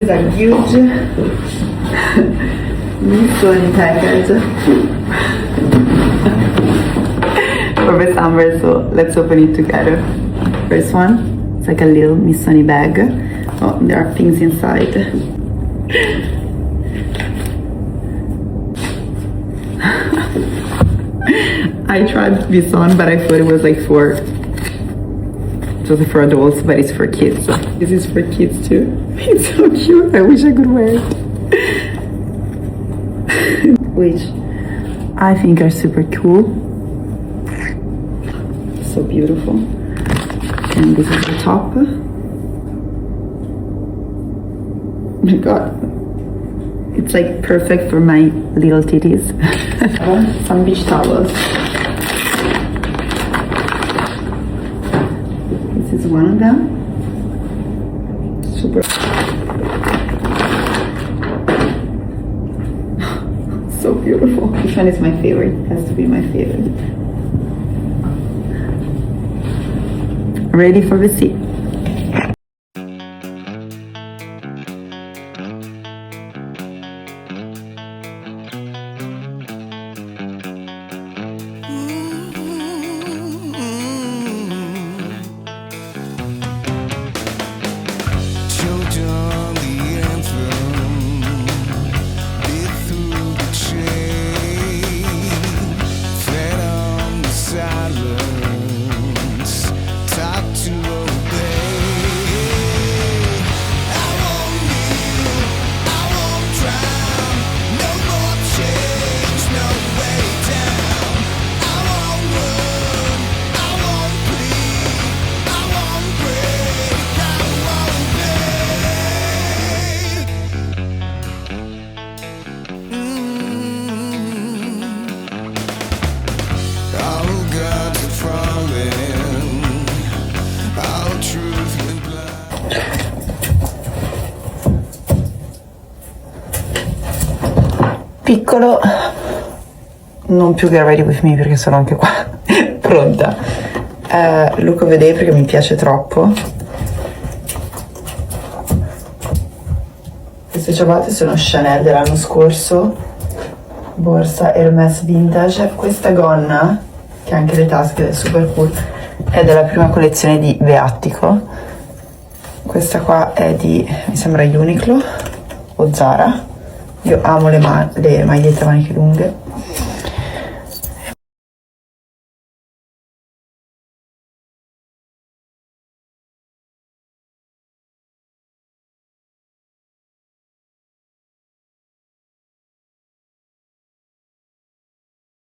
is a huge Missoni package for the summer, so let's open it together. First one, it's like a little Missoni bag. Oh, there are things inside. I tried this on, but I thought it was like for adults, but it's for kids. So this is for kids too. It's so cute. I wish I could wear it. Which I think are super cool. So beautiful. And this is the top. Oh my god. It's like perfect for my little titties. Some beach towels. This is one of them. Super. So beautiful. Which one is my favorite? Has to be my favorite. Ready for the sea. Piccolo, non più get ready with me perché sono anche qua pronta. Look of the day perché mi piace troppo. Queste ciabatte sono Chanel dell'anno scorso, borsa Hermes vintage. Questa gonna, che ha anche le tasche, è super cool, è della prima collezione di Veattico. Questa qua è di, mi sembra, Uniqlo o Zara. Io amo le magliette a maniche lunghe.